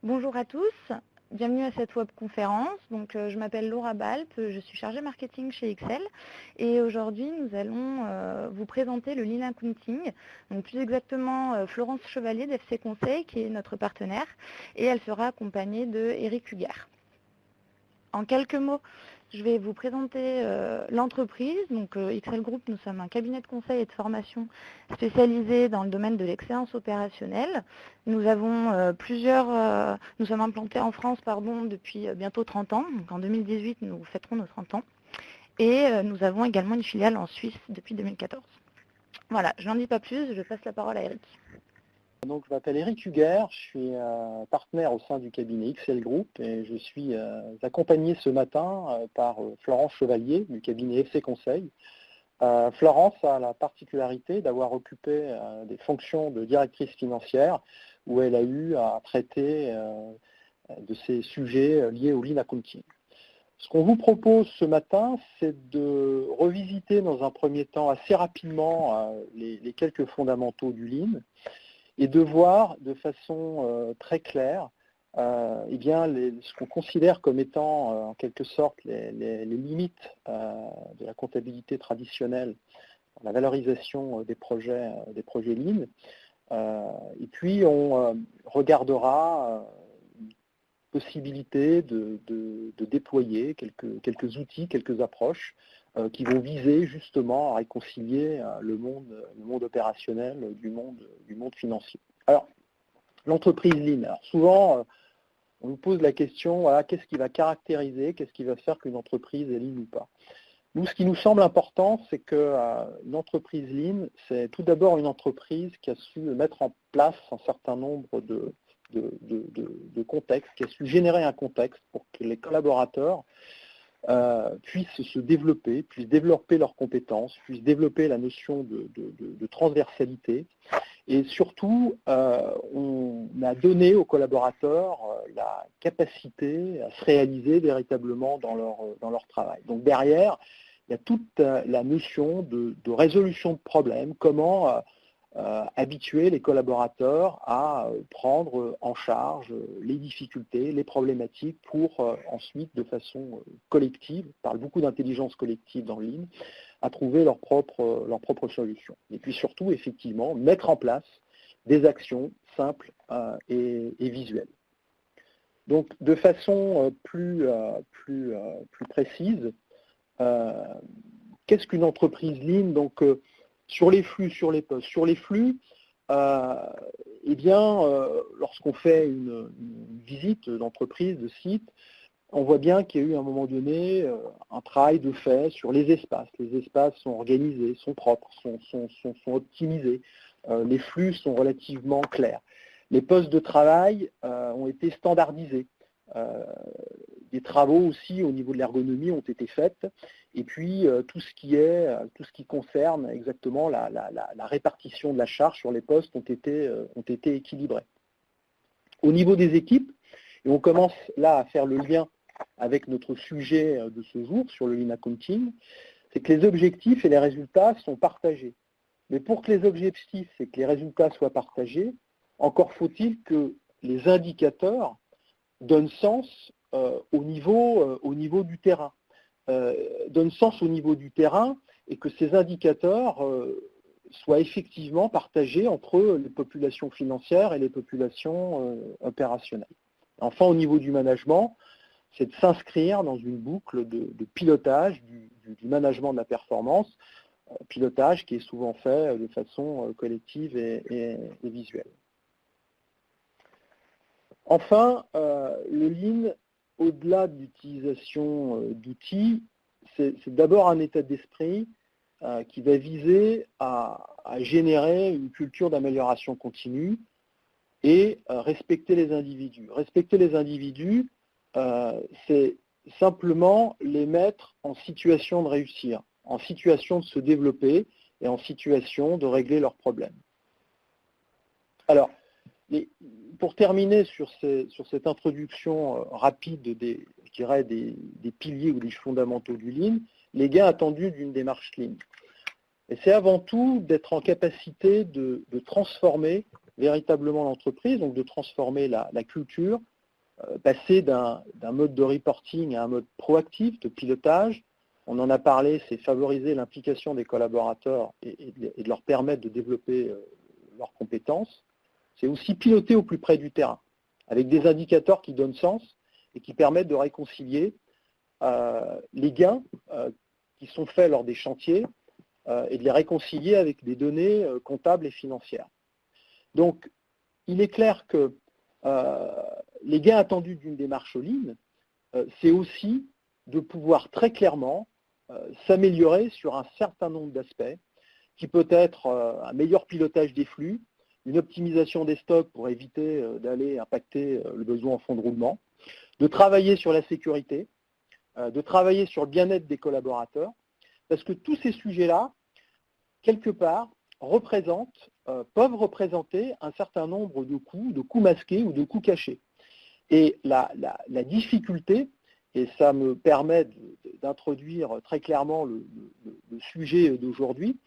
Bonjour à tous, bienvenue à cette webconférence. Je m'appelle Laura Balp, je suis chargée marketing chez Excel et aujourd'hui nous allons vous présenter le Lean Accounting, donc plus exactement Florence Chevalier d'FC Conseil qui est notre partenaire et elle sera accompagnée de Eric Huguer. En quelques mots, je vais vous présenter l'entreprise. Excel Group, nous sommes un cabinet de conseil et de formation spécialisé dans le domaine de l'excellence opérationnelle. Nous sommes implantés en France depuis bientôt 30 ans. Donc en 2018, nous fêterons nos 30 ans. Et nous avons également une filiale en Suisse depuis 2014. Voilà, je n'en dis pas plus, je passe la parole à Eric. Donc, je m'appelle Eric Huguer, je suis partenaire au sein du cabinet Excel Group et je suis accompagné ce matin par Florence Chevalier du cabinet FC Conseil. Florence a la particularité d'avoir occupé des fonctions de directrice financière où elle a eu à traiter de ces sujets liés au Lean Accounting. Ce qu'on vous propose ce matin, c'est de revisiter dans un premier temps assez rapidement les quelques fondamentaux du Lean, et de voir de façon très claire ce qu'on considère comme étant en quelque sorte les limites de la comptabilité traditionnelle, la valorisation des projets Lean. Et puis on regardera une possibilité de déployer quelques outils, quelques approches qui vont viser justement à réconcilier le monde opérationnel du monde financier. Alors, l'entreprise Lean. Alors, souvent, on nous pose la question, voilà, qu'est-ce qui va caractériser, qu'est-ce qui va faire qu'une entreprise est Lean ou pas? Nous, ce qui nous semble important, c'est qu'une entreprise Lean, c'est tout d'abord une entreprise qui a su mettre en place un certain nombre de contextes, qui a su générer un contexte pour que les collaborateurs puissent se développer, puissent développer leurs compétences, puissent développer la notion de transversalité. Et surtout, on a donné aux collaborateurs la capacité à se réaliser véritablement dans leur travail. Donc derrière, il y a toute la notion de résolution de problèmes, comment habituer les collaborateurs à prendre en charge les difficultés, les problématiques pour ensuite, de façon collective, on parle beaucoup d'intelligence collective dans le Lean, à trouver leurs propres solutions. Et puis surtout, effectivement, mettre en place des actions simples et visuelles. Donc, de façon plus précise, qu'est-ce qu'une entreprise Lean? Donc, sur les flux, sur les postes. Sur les flux, lorsqu'on fait une visite d'entreprise, de site, on voit bien qu'il y a eu à un moment donné un travail de fait sur les espaces. Les espaces sont organisés, sont propres, sont optimisés. Les flux sont relativement clairs. Les postes de travail ont été standardisés. Des travaux aussi au niveau de l'ergonomie ont été faits. Et puis tout ce qui concerne exactement la répartition de la charge sur les postes ont été équilibrés. Au niveau des équipes, et on commence là à faire le lien avec notre sujet de ce jour sur le Lean Accounting, c'est que les objectifs et les résultats sont partagés. Mais pour que les objectifs et que les résultats soient partagés, encore faut-il que les indicateurs donnent sens au niveau du terrain. Donnent sens au niveau du terrain et que ces indicateurs soient effectivement partagés entre les populations financières et les populations opérationnelles. Enfin, au niveau du management, c'est de s'inscrire dans une boucle de pilotage du management de la performance, pilotage qui est souvent fait de façon collective et visuelle. Enfin, le Lean, au-delà de l'utilisation d'outils, c'est d'abord un état d'esprit qui va viser à générer une culture d'amélioration continue et respecter les individus. Respecter les individus, c'est simplement les mettre en situation de réussir, en situation de se développer et en situation de régler leurs problèmes. Alors, pour terminer sur cette introduction rapide des piliers ou des fondamentaux du Lean, les gains attendus d'une démarche Lean. Et c'est avant tout d'être en capacité de transformer véritablement l'entreprise, donc de transformer la culture, passer d'un mode de reporting à un mode proactif de pilotage. On en a parlé, c'est favoriser l'implication des collaborateurs et de leur permettre de développer leurs compétences. C'est aussi piloter au plus près du terrain, avec des indicateurs qui donnent sens et qui permettent de réconcilier les gains qui sont faits lors des chantiers et de les réconcilier avec des données comptables et financières. Donc, il est clair que les gains attendus d'une démarche Lean, c'est aussi de pouvoir très clairement s'améliorer sur un certain nombre d'aspects, qui peut être un meilleur pilotage des flux, une optimisation des stocks pour éviter d'aller impacter le besoin en fonds de roulement, de travailler sur la sécurité, de travailler sur le bien-être des collaborateurs, parce que tous ces sujets-là, quelque part, peuvent représenter un certain nombre de coûts masqués ou de coûts cachés. Et la difficulté, et ça me permet d'introduire très clairement le sujet d'aujourd'hui,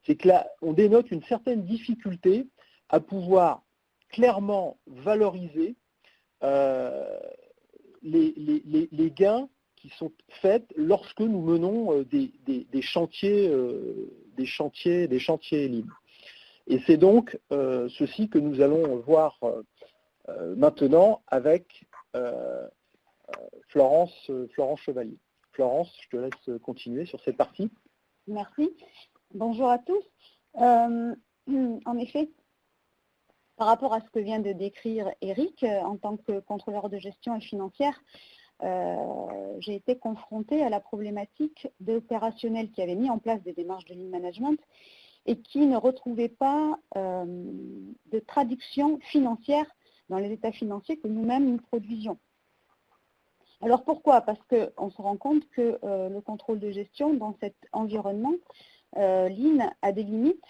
c'est que là, on dénote une certaine difficulté à pouvoir clairement valoriser les gains qui sont faits lorsque nous menons des chantiers libres. Et c'est donc ceci que nous allons voir maintenant avec Florence Chevalier. Florence, je te laisse continuer sur cette partie. Merci. Bonjour à tous. En effet, par rapport à ce que vient de décrire Eric, en tant que contrôleur de gestion et financière, j'ai été confrontée à la problématique d'opérationnels qui avaient mis en place des démarches de lean management et qui ne retrouvaient pas de traduction financière dans les états financiers que nous-mêmes nous produisions. Alors pourquoi? Parce qu'on se rend compte que le contrôle de gestion dans cet environnement Lean a des limites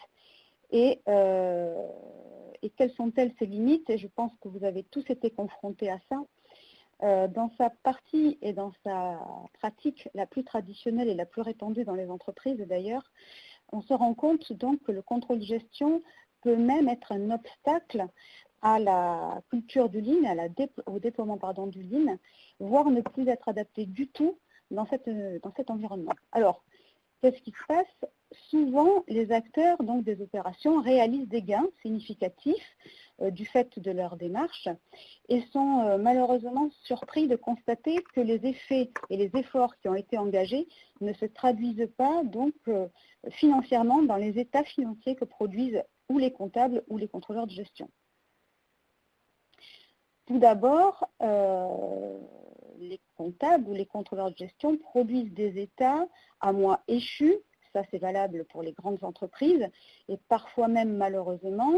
et quelles sont-elles ces limites? Et je pense que vous avez tous été confrontés à ça. Dans sa partie et dans sa pratique la plus traditionnelle et la plus répandue dans les entreprises d'ailleurs, on se rend compte donc que le contrôle de gestion peut même être un obstacle à la culture du Lean, au déploiement du Lean, voire ne plus être adapté du tout dans cet environnement. Alors, qu'est-ce qui se passe? Souvent, les acteurs donc, des opérations réalisent des gains significatifs du fait de leur démarche et sont malheureusement surpris de constater que les effets et les efforts qui ont été engagés ne se traduisent pas donc financièrement dans les états financiers que produisent ou les comptables ou les contrôleurs de gestion. Tout d'abord, les comptables ou les contrôleurs de gestion produisent des états à mois échus, ça c'est valable pour les grandes entreprises, et parfois même malheureusement,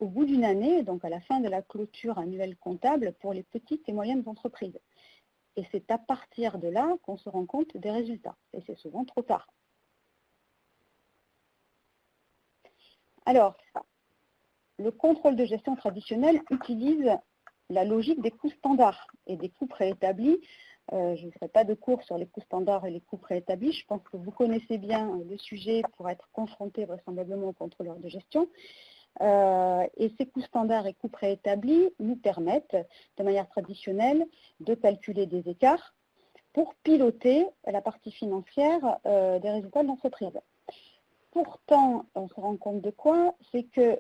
au bout d'une année, donc à la fin de la clôture annuelle comptable pour les petites et moyennes entreprises. Et c'est à partir de là qu'on se rend compte des résultats, et c'est souvent trop tard. Alors, le contrôle de gestion traditionnel utilise la logique des coûts standards et des coûts préétablis. Je ne ferai pas de cours sur les coûts standards et les coûts préétablis. Je pense que vous connaissez bien le sujet pour être confronté vraisemblablement au contrôleur de gestion. Et ces coûts standards et coûts préétablis nous permettent, de manière traditionnelle, de calculer des écarts pour piloter la partie financière des résultats de l'entreprise. Pourtant, on se rend compte de quoi? C'est que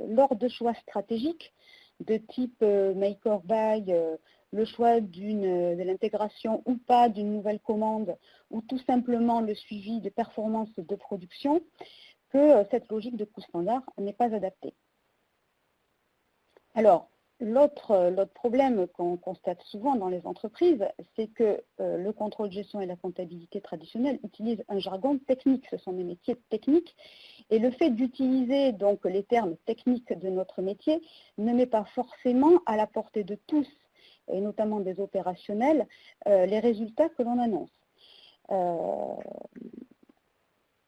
lors de choix stratégiques, de type make or buy, le choix de l'intégration ou pas d'une nouvelle commande, ou tout simplement le suivi de performance de production, que cette logique de coût standard n'est pas adaptée. Alors, l'autre problème qu'on constate souvent dans les entreprises, c'est que le contrôle de gestion et la comptabilité traditionnelle utilisent un jargon technique, ce sont des métiers techniques, et le fait d'utiliser donc les termes techniques de notre métier ne met pas forcément à la portée de tous, et notamment des opérationnels, les résultats que l'on annonce.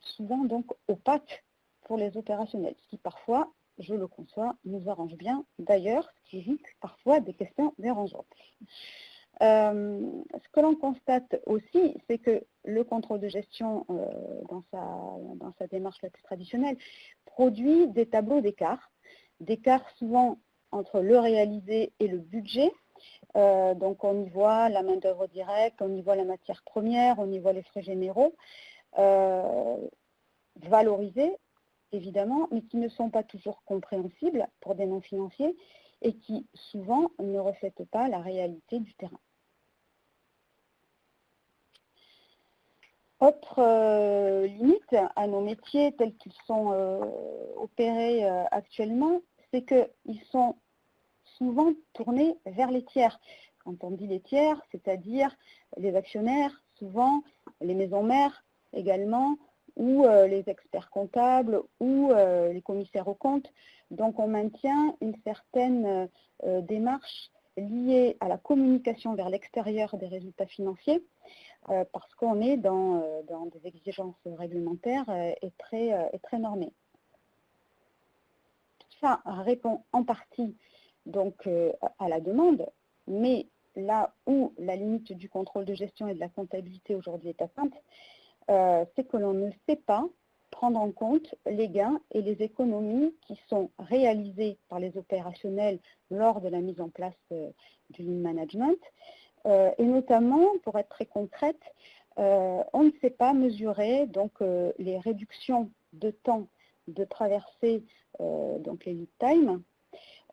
Souvent donc opaque pour les opérationnels, ce qui parfois, je le conçois, nous arrange bien d'ailleurs, ce qui évite parfois des questions dérangeantes. Ce que l'on constate aussi, c'est que le contrôle de gestion dans sa démarche la plus traditionnelle produit des tableaux d'écart souvent entre le réalisé et le budget, Donc on y voit la main-d'œuvre directe, on y voit la matière première, on y voit les frais généraux, valorisés évidemment, mais qui ne sont pas toujours compréhensibles pour des non-financiers et qui souvent ne reflètent pas la réalité du terrain. Autre limite à nos métiers tels qu'ils sont opérés actuellement, c'est qu'ils sont souvent tournés vers les tiers. Quand on dit les tiers, c'est-à-dire les actionnaires, souvent les maisons mères également, ou les experts comptables, ou les commissaires aux comptes. Donc on maintient une certaine démarche liée à la communication vers l'extérieur des résultats financiers, parce qu'on est dans des exigences réglementaires et très normées. Tout ça répond en partie donc à la demande, mais là où la limite du contrôle de gestion et de la comptabilité aujourd'hui est atteinte, c'est que l'on ne sait pas prendre en compte les gains et les économies qui sont réalisées par les opérationnels lors de la mise en place du Lean Management. Et notamment, pour être très concrète, on ne sait pas mesurer donc, les réductions de temps de traversée, donc les lead time.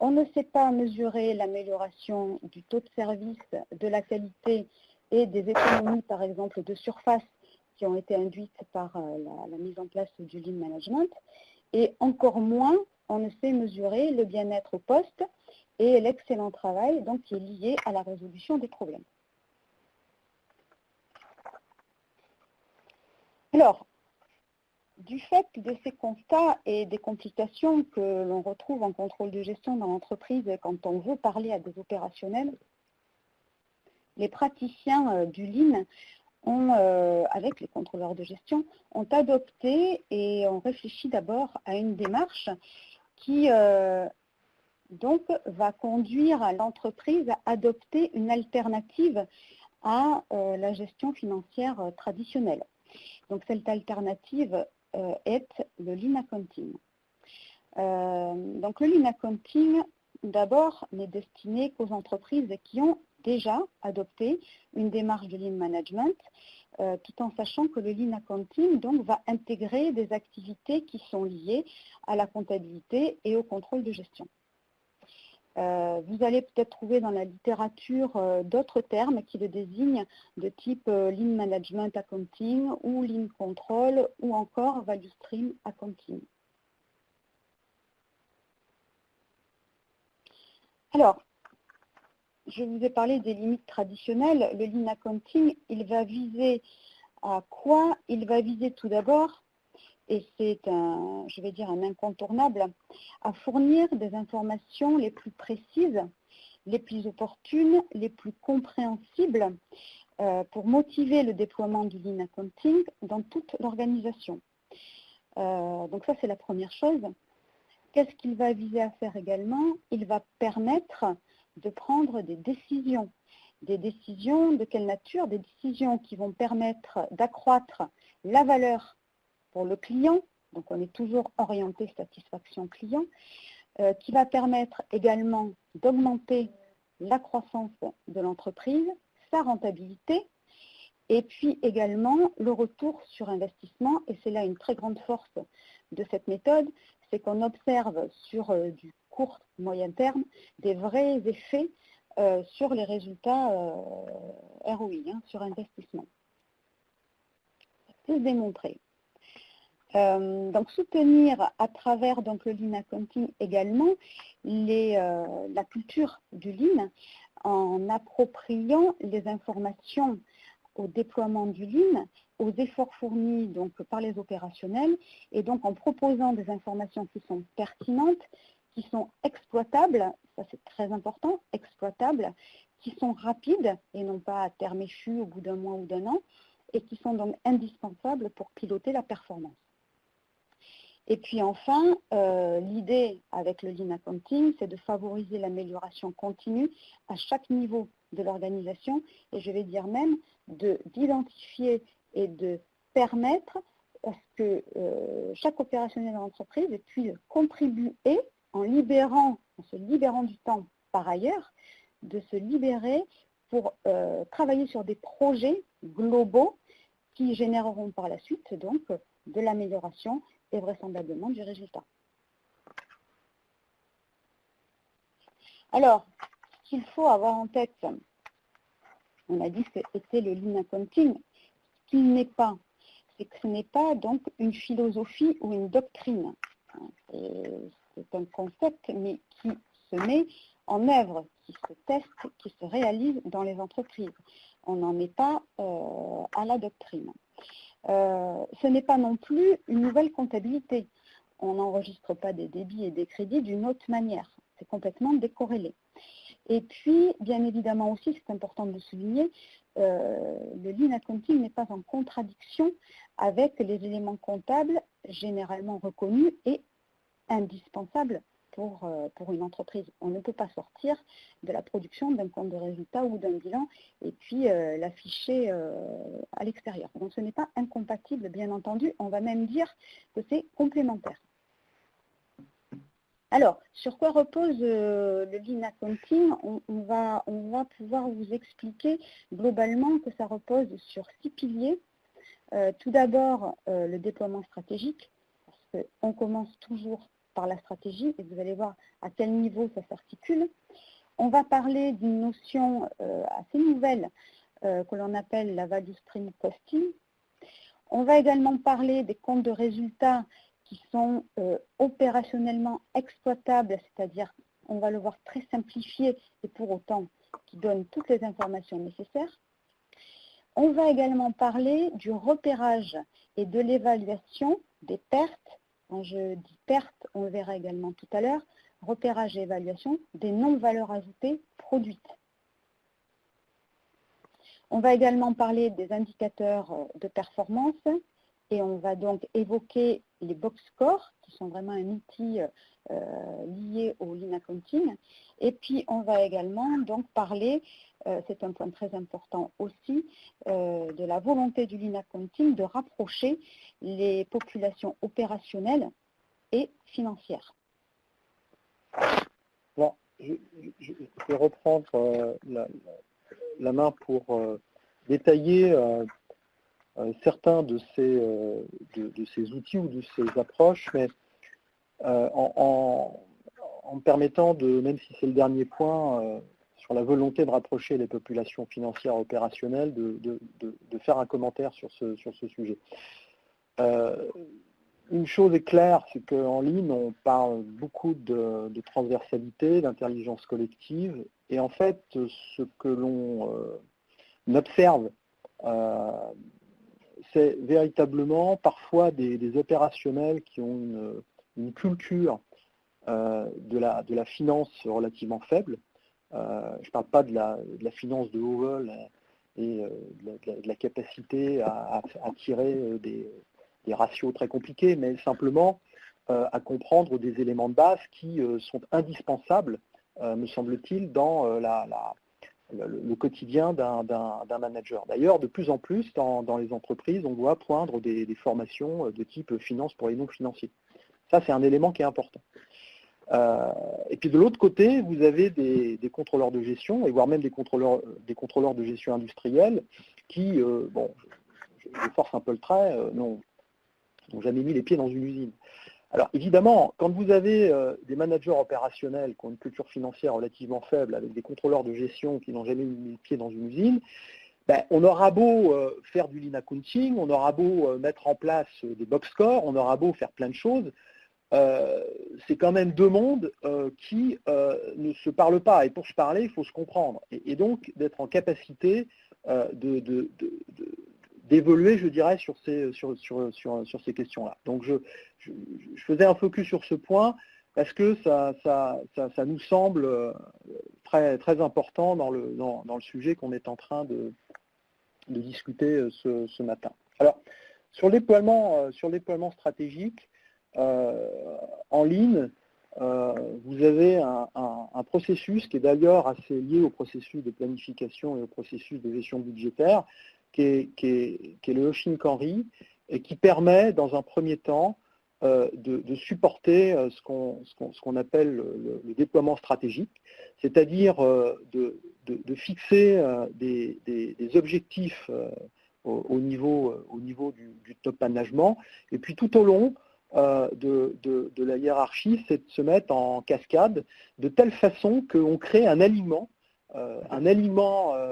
On ne sait pas mesurer l'amélioration du taux de service, de la qualité et des économies, par exemple, de surface qui ont été induites par la mise en place du Lean Management. Et encore moins, on ne sait mesurer le bien-être au poste et l'excellent travail donc, qui est lié à la résolution des problèmes. Alors, du fait de ces constats et des complications que l'on retrouve en contrôle de gestion dans l'entreprise quand on veut parler à des opérationnels, les praticiens du Lean avec les contrôleurs de gestion, ont adopté et ont réfléchi d'abord à une démarche qui donc va conduire l'entreprise à adopter une alternative à la gestion financière traditionnelle. Donc cette alternative est le Lean Accounting. Donc le Lean Accounting, d'abord, n'est destiné qu'aux entreprises qui ont déjà adopté une démarche de Lean Management, tout en sachant que le Lean Accounting donc, va intégrer des activités qui sont liées à la comptabilité et au contrôle de gestion. Vous allez peut-être trouver dans la littérature d'autres termes qui le désignent, de type Lean Management Accounting ou Lean Control ou encore Value Stream Accounting. Alors, je vous ai parlé des limites traditionnelles. Le Lean Accounting, il va viser à quoi? Il va viser tout d'abord, et c'est je vais dire un incontournable, à fournir des informations les plus précises, les plus opportunes, les plus compréhensibles pour motiver le déploiement du Lean Accounting dans toute l'organisation. Donc ça, c'est la première chose. Qu'est-ce qu'il va viser à faire également? Il va permettre de prendre des décisions. Des décisions de quelle nature? Des décisions qui vont permettre d'accroître la valeur pour le client, donc on est toujours orienté satisfaction client, qui va permettre également d'augmenter la croissance de l'entreprise, sa rentabilité, et puis également le retour sur investissement, et c'est là une très grande force de cette méthode, c'est qu'on observe sur du court, moyen terme, des vrais effets sur les résultats ROI, sur investissement. C'est démontré. Donc soutenir à travers donc, le Lean Accounting également la culture du Lean en appropriant les informations au déploiement du Lean, aux efforts fournis donc, par les opérationnels et donc en proposant des informations qui sont pertinentes, qui sont exploitables, ça c'est très important, exploitables, qui sont rapides et non pas à terme échu au bout d'un mois ou d'un an et qui sont donc indispensables pour piloter la performance. Et puis enfin, l'idée avec le Lean Accounting, c'est de favoriser l'amélioration continue à chaque niveau de l'organisation et je vais dire même d'identifier et de permettre à ce que chaque opérationnel de l'entreprise puisse contribuer en se libérant du temps par ailleurs, de se libérer pour travailler sur des projets globaux qui généreront par la suite donc de l'amélioration et vraisemblablement du résultat. Alors, ce qu'il faut avoir en tête, on a dit que c'était le lean accounting, ce qu'il n'est pas, c'est que ce n'est pas donc une philosophie ou une doctrine. C'est un concept, mais qui se met en œuvre, qui se teste, qui se réalise dans les entreprises. On n'en est pas à la doctrine. Ce n'est pas non plus une nouvelle comptabilité. On n'enregistre pas des débits et des crédits d'une autre manière. C'est complètement décorrélé. Et puis, bien évidemment aussi, c'est important de le souligner, le lean accounting n'est pas en contradiction avec les éléments comptables généralement reconnus et indispensables pour une entreprise. On ne peut pas sortir de la production d'un compte de résultat ou d'un bilan et puis l'afficher à l'extérieur. Donc ce n'est pas incompatible, bien entendu, on va même dire que c'est complémentaire. Alors, sur quoi repose le lean accounting? On va pouvoir vous expliquer globalement que ça repose sur 6 piliers. Tout d'abord, le déploiement stratégique, parce qu'on commence toujours par la stratégie, et vous allez voir à quel niveau ça s'articule. On va parler d'une notion assez nouvelle que l'on appelle la value stream costing. On va également parler des comptes de résultats qui sont opérationnellement exploitables, c'est-à-dire, on va le voir très simplifié et pour autant qui donnent toutes les informations nécessaires. On va également parler du repérage et de l'évaluation des pertes. Quand je dis pertes, on le verra également tout à l'heure, repérage et évaluation des non-valeurs ajoutées produites. On va également parler des indicateurs de performance et on va donc évoquer les box scores, qui sont vraiment un outil lié au lean accounting. Et puis, on va également donc parler, c'est un point très important aussi, de la volonté du lean accounting de rapprocher les populations opérationnelles et financières. Bon, je vais reprendre la main pour détailler certains de ces outils ou de ces approches, mais en me permettant de, même si c'est le dernier point, sur la volonté de rapprocher les populations financières opérationnelles, de faire un commentaire sur ce sujet. Une chose est claire, c'est qu'en ligne, on parle beaucoup de transversalité, d'intelligence collective, et en fait, ce que l'on observe, c'est véritablement parfois des opérationnels qui ont une culture de la finance relativement faible. Je ne parle pas de la finance de haut vol et de la capacité à tirer des ratios très compliqués, mais simplement à comprendre des éléments de base qui sont indispensables, me semble-t-il, dans le quotidien d'un manager. D'ailleurs, de plus en plus, dans les entreprises, on doit poindre des formations de type finance pour les non-financiers. Ça, c'est un élément qui est important. Et puis de l'autre côté, vous avez des contrôleurs de gestion, et voire même des contrôleurs de gestion industrielle, qui, bon, je force un peu le trait, n'ont jamais mis les pieds dans une usine. Alors évidemment, quand vous avez des managers opérationnels qui ont une culture financière relativement faible, avec des contrôleurs de gestion qui n'ont jamais mis les pieds dans une usine, ben, on aura beau faire du lean accounting, on aura beau mettre en place des box scores, on aura beau faire plein de choses, c'est quand même deux mondes qui ne se parlent pas. Et pour se parler, il faut se comprendre. Et donc d'être en capacité d'évoluer, je dirais, sur ces questions-là. Donc je faisais un focus sur ce point parce que ça nous semble très, très important dans le sujet qu'on est en train de discuter ce matin. Alors, sur le déploiement stratégique, en ligne, vous avez un processus qui est d'ailleurs assez lié au processus de planification et au processus de gestion budgétaire, qui est le Shinkanri, et qui permet, dans un premier temps, de supporter ce qu'on appelle le déploiement stratégique, c'est-à-dire de fixer des objectifs au niveau du top management, et puis tout au long de la hiérarchie, c'est de se mettre en cascade de telle façon qu'on crée un alignement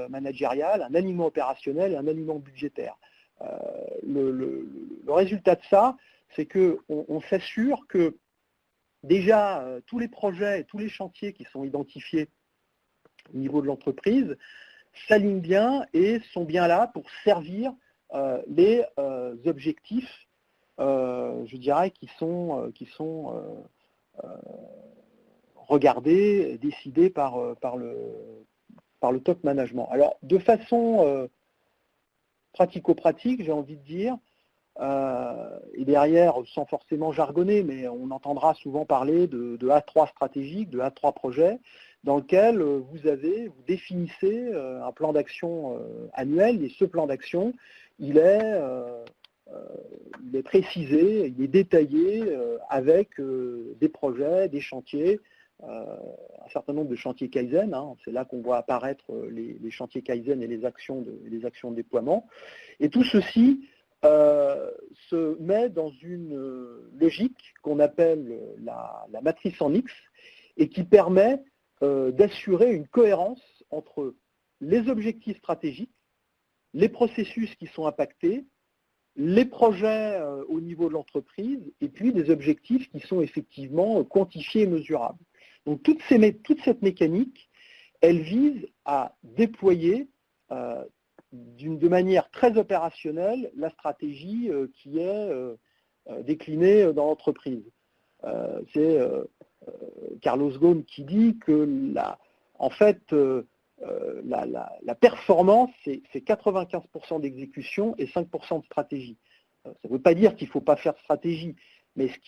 managérial, un alignement opérationnel et un alignement budgétaire. Le résultat de ça, c'est qu'on s'assure que déjà tous les projets, tous les chantiers qui sont identifiés au niveau de l'entreprise s'alignent bien et sont bien là pour servir les objectifs, je dirais, qui sont regardés, décidés par le top management. Alors, de façon pratico-pratique, j'ai envie de dire, et derrière, sans forcément jargonner, mais on entendra souvent parler de A3 stratégique, de A3 projet, dans lequel vous définissez un plan d'action annuel, et ce plan d'action, il est précisé, il est détaillé avec des projets, des chantiers, un certain nombre de chantiers Kaizen, c'est là qu'on voit apparaître les chantiers Kaizen et les actions de déploiement. Et tout ceci se met dans une logique qu'on appelle la matrice en X et qui permet d'assurer une cohérence entre les objectifs stratégiques, les processus qui sont impactés, les projets au niveau de l'entreprise et puis des objectifs qui sont effectivement quantifiés et mesurables. Donc toute cette mécanique, elle vise à déployer de manière très opérationnelle la stratégie qui est déclinée dans l'entreprise. C'est Carlos Ghosn qui dit que la performance, c'est 95% d'exécution et 5% de stratégie. Ça ne veut pas dire qu'il ne faut pas faire de stratégie, mais ce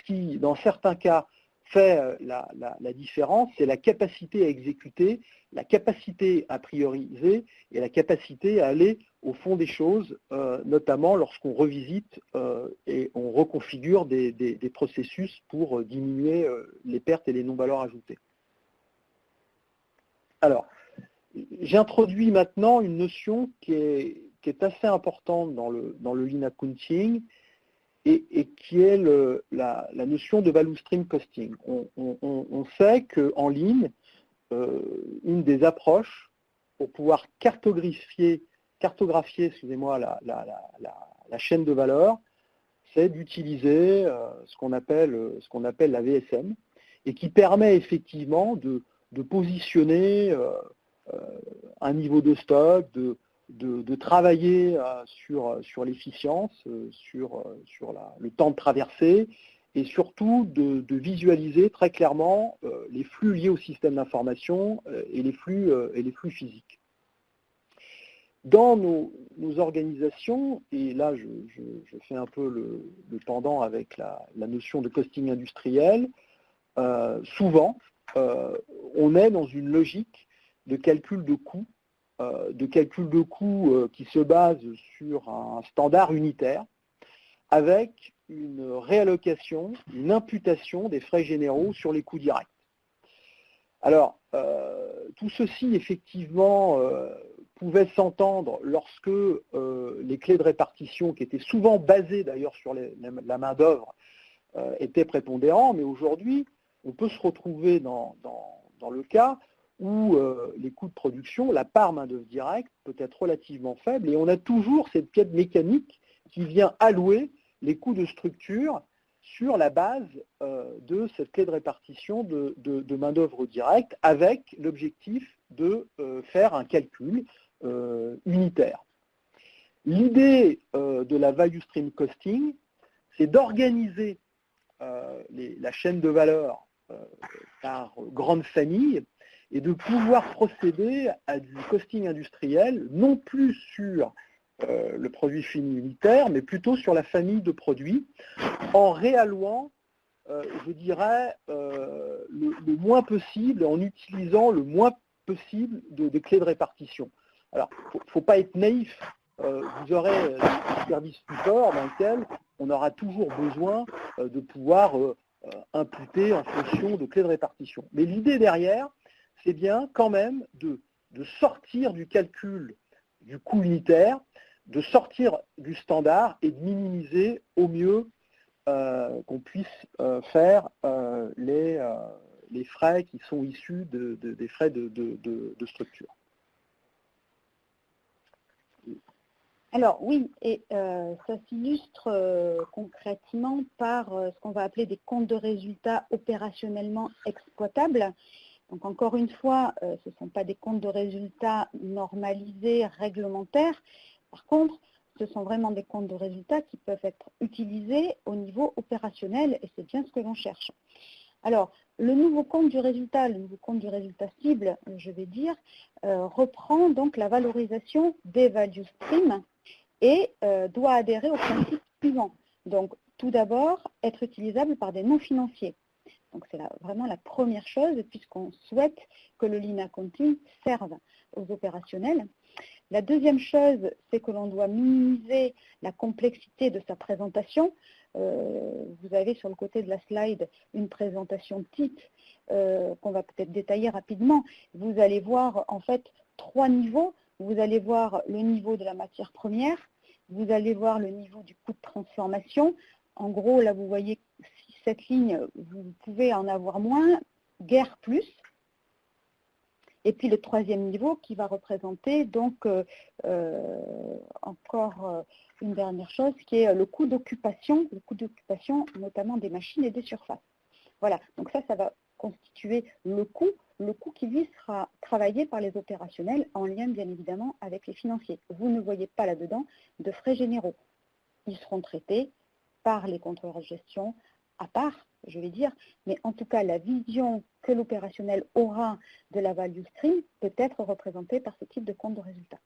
qui dans certains cas, fait la différence, c'est la capacité à exécuter, la capacité à prioriser et la capacité à aller au fond des choses, notamment lorsqu'on revisite et on reconfigure des processus pour diminuer les pertes et les non-valeurs ajoutées. Alors, j'introduis maintenant une notion qui est assez importante dans le Lean Accounting, et qui est la notion de value stream costing. On sait qu'en ligne, une des approches pour pouvoir cartographier la chaîne de valeur, c'est d'utiliser ce qu'on appelle la VSM, et qui permet effectivement de positionner un niveau de stock, de travailler sur l'efficience, sur le temps de traversée, et surtout de visualiser très clairement les flux liés au système d'information et les flux physiques. Dans nos organisations, et là je fais un peu le pendant avec la notion de costing industriel, souvent on est dans une logique de calcul de coûts, qui se base sur un standard unitaire avec une réallocation, une imputation des frais généraux sur les coûts directs. Alors, tout ceci, effectivement, pouvait s'entendre lorsque les clés de répartition, qui étaient souvent basées d'ailleurs sur la main-d'œuvre, étaient prépondérants, mais aujourd'hui, on peut se retrouver dans le cas où les coûts de production, la part main-d'œuvre directe peut être relativement faible, et on a toujours cette pièce mécanique qui vient allouer les coûts de structure sur la base de cette clé de répartition de main-d'œuvre directe, avec l'objectif de faire un calcul unitaire. L'idée de la value stream costing, c'est d'organiser la chaîne de valeur par grande famille, et de pouvoir procéder à du costing industriel, non plus sur le produit fini unitaire, mais plutôt sur la famille de produits, en réallouant, je dirais, le moins possible, en utilisant le moins possible de clés de répartition. Alors, il ne faut pas être naïf, vous aurez un service support dans lequel on aura toujours besoin de pouvoir imputer en fonction de clés de répartition. Mais l'idée derrière, c'est bien quand même de sortir du calcul du coût unitaire, de sortir du standard et de minimiser au mieux qu'on puisse faire les frais qui sont issus des frais de structure. Alors oui, et ça s'illustre concrètement par ce qu'on va appeler des comptes de résultats opérationnellement exploitables. Donc encore une fois, ce ne sont pas des comptes de résultats normalisés, réglementaires. Par contre, ce sont vraiment des comptes de résultats qui peuvent être utilisés au niveau opérationnel et c'est bien ce que l'on cherche. Alors, le nouveau compte du résultat cible, je vais dire, reprend donc la valorisation des value streams et doit adhérer au principe suivant. Donc, tout d'abord, être utilisable par des non-financiers. Donc, c'est vraiment la première chose, puisqu'on souhaite que le lean accounting serve aux opérationnels. La deuxième chose, c'est que l'on doit minimiser la complexité de sa présentation. Vous avez sur le côté de la slide une présentation type qu'on va peut-être détailler rapidement. Vous allez voir en fait 3 niveaux. Vous allez voir le niveau de la matière première, vous allez voir le niveau du coût de transformation. En gros, là, vous voyez cette ligne, vous pouvez en avoir moins, guère plus. Et puis le troisième niveau qui va représenter donc encore une dernière chose qui est le coût d'occupation notamment des machines et des surfaces. Voilà, donc ça va constituer le coût qui lui sera travaillé par les opérationnels en lien bien évidemment avec les financiers. Vous ne voyez pas là-dedans de frais généraux. Ils seront traités par les contrôleurs de gestion à part, je vais dire, mais en tout cas la vision que l'opérationnel aura de la value stream peut être représentée par ce type de compte de résultat.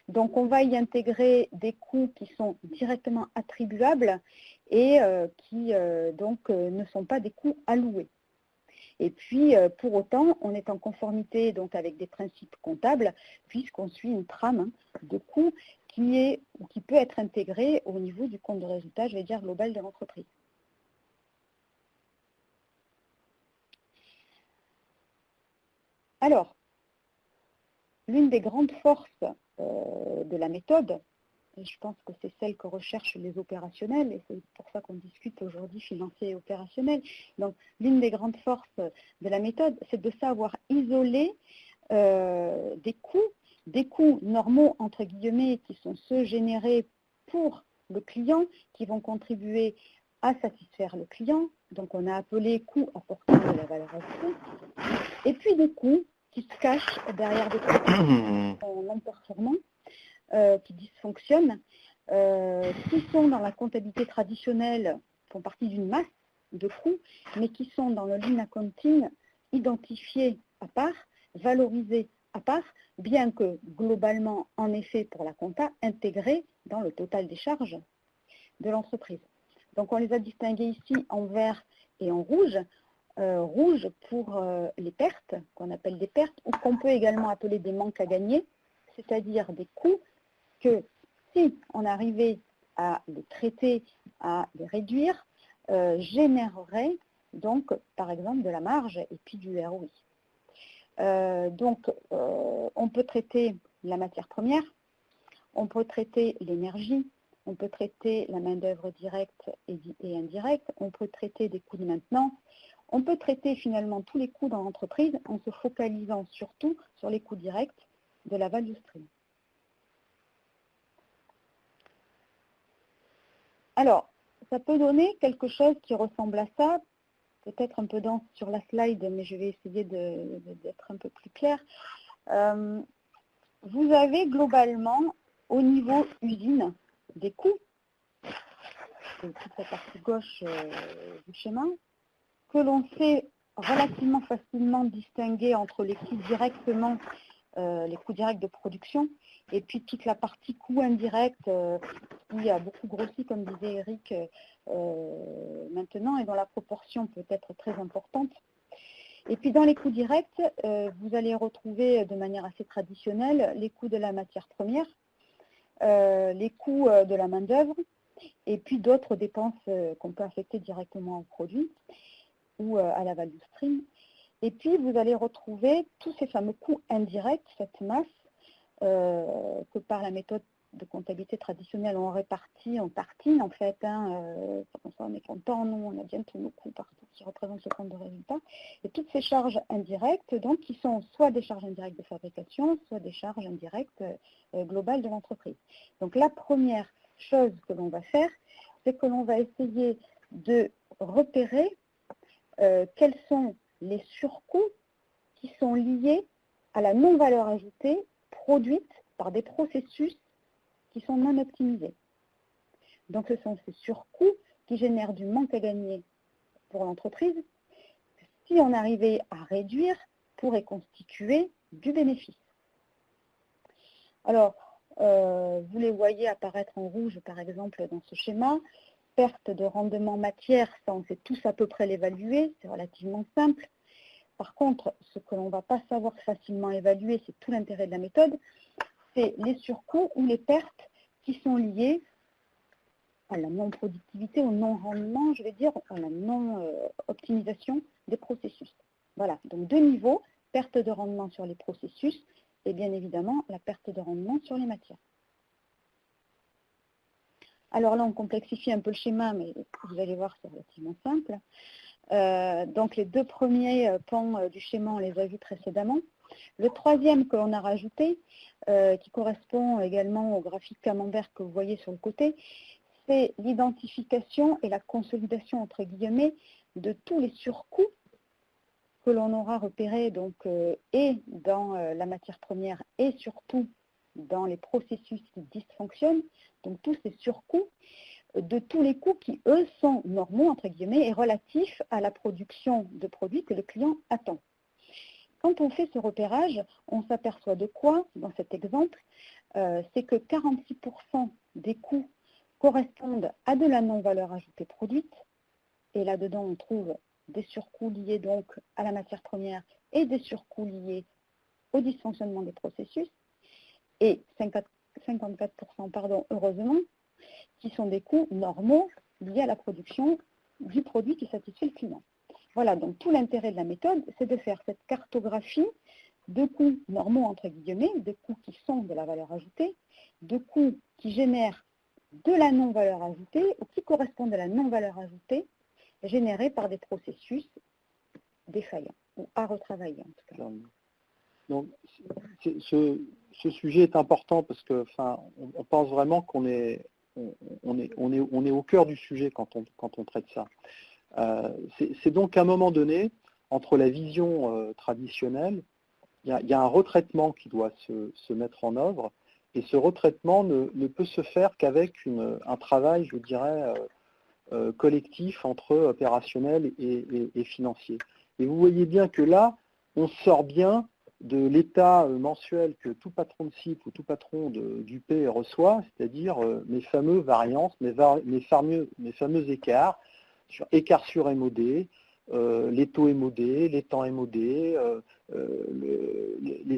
Donc on va y intégrer des coûts qui sont directement attribuables et qui donc ne sont pas des coûts alloués. Et puis pour autant, on est en conformité donc avec des principes comptables puisqu'on suit une trame de coûts qui peut être intégrée au niveau du compte de résultat, je vais dire global de l'entreprise. Alors, l'une des grandes forces de la méthode, et je pense que c'est celle que recherchent les opérationnels, et c'est pour ça qu'on discute aujourd'hui financier et opérationnel. Donc, l'une des grandes forces de la méthode, c'est de savoir isoler des coûts normaux, entre guillemets, qui sont ceux générés pour le client, qui vont contribuer à satisfaire le client. Donc, on a appelé coûts apportant de la valeur ajoutée. Et puis des coûts qui se cachent derrière des processus non performants, qui dysfonctionnent, qui sont dans la comptabilité traditionnelle, font partie d'une masse de coûts, mais qui sont dans le lean accounting identifiés à part, valorisés à part, bien que globalement, en effet, pour la compta, intégrés dans le total des charges de l'entreprise. Donc on les a distingués ici en vert et en rouge. Rouge pour les pertes, qu'on appelle des pertes, ou qu'on peut également appeler des manques à gagner, c'est-à-dire des coûts que si on arrivait à les traiter, à les réduire, générerait donc par exemple de la marge et puis du ROI. Donc on peut traiter la matière première, on peut traiter l'énergie, on peut traiter la main-d'œuvre directe et indirecte, on peut traiter des coûts de maintenance. On peut traiter finalement tous les coûts dans l'entreprise en se focalisant surtout sur les coûts directs de la value stream. Alors, ça peut donner quelque chose qui ressemble à ça, peut-être un peu dense sur la slide, mais je vais essayer d'être un peu plus clair. Vous avez globalement, au niveau usine, des coûts, c'est toute la partie gauche du schéma, que l'on sait relativement facilement distinguer entre les coûts directement, les coûts directs de production, et puis toute la partie coûts indirects qui a beaucoup grossi, comme disait Eric, maintenant, et dont la proportion peut être très importante. Et puis dans les coûts directs, vous allez retrouver de manière assez traditionnelle les coûts de la matière première, les coûts de la main-d'œuvre et puis d'autres dépenses qu'on peut affecter directement au produit ou à la value stream. Et puis, vous allez retrouver tous ces fameux coûts indirects, cette masse, que par la méthode de comptabilité traditionnelle, on répartit en parties, en fait. Comme ça, on est content, nous, on a bien tous nos coûts partout qui représentent le compte de résultat. Et toutes ces charges indirectes, donc, qui sont soit des charges indirectes de fabrication, soit des charges indirectes globales de l'entreprise. Donc, la première chose que l'on va faire, c'est que l'on va essayer de repérer quels sont les surcoûts qui sont liés à la non-valeur ajoutée produite par des processus qui sont non optimisés. Donc ce sont ces surcoûts qui génèrent du manque à gagner pour l'entreprise. Si on arrivait à réduire, pourrait constituer du bénéfice. Alors, vous les voyez apparaître en rouge, par exemple, dans ce schéma. Perte de rendement matière, ça on sait tous à peu près l'évaluer, c'est relativement simple. Par contre, ce que l'on ne va pas savoir facilement évaluer, c'est tout l'intérêt de la méthode, c'est les surcoûts ou les pertes qui sont liées à la non-productivité, au non-rendement, je vais dire, à la non-optimisation des processus. Voilà, donc deux niveaux, perte de rendement sur les processus et bien évidemment la perte de rendement sur les matières. Alors là, on complexifie un peu le schéma, mais vous allez voir, c'est relativement simple. Donc les deux premiers pans du schéma, on les a vus précédemment. Le troisième que l'on a rajouté, qui correspond également au graphique camembert que vous voyez sur le côté, c'est l'identification et la consolidation, entre guillemets, de tous les surcoûts que l'on aura repérés donc, et dans la matière première et surtout dans les processus qui dysfonctionnent, donc tous ces surcoûts, de tous les coûts qui, eux, sont normaux, entre guillemets, et relatifs à la production de produits que le client attend. Quand on fait ce repérage, on s'aperçoit de quoi dans cet exemple? C'est que 46% des coûts correspondent à de la non-valeur ajoutée produite, et là-dedans on trouve des surcoûts liés donc à la matière première et des surcoûts liés au dysfonctionnement des processus, et 54%, pardon, heureusement, qui sont des coûts normaux liés à la production du produit qui satisfait le client. Voilà, donc tout l'intérêt de la méthode, c'est de faire cette cartographie de coûts normaux, entre guillemets, de coûts qui sont de la valeur ajoutée, de coûts qui génèrent de la non-valeur ajoutée ou qui correspondent à la non-valeur ajoutée générée par des processus défaillants ou à retravailler en tout cas. Donc, ce sujet est important parce que, on pense vraiment qu'on est, on est au cœur du sujet quand on traite ça. C'est donc à un moment donné, entre la vision traditionnelle, il y a un retraitement qui doit se mettre en œuvre, et ce retraitement ne peut se faire qu'avec un travail, je dirais, collectif entre opérationnel et financier. Et vous voyez bien que là, on sort bien de l'état mensuel que tout patron de site ou tout patron d'UP reçoit, c'est-à-dire mes fameux variances, mes fameux écarts, écarts sur MOD, les taux MOD, les temps MOD, les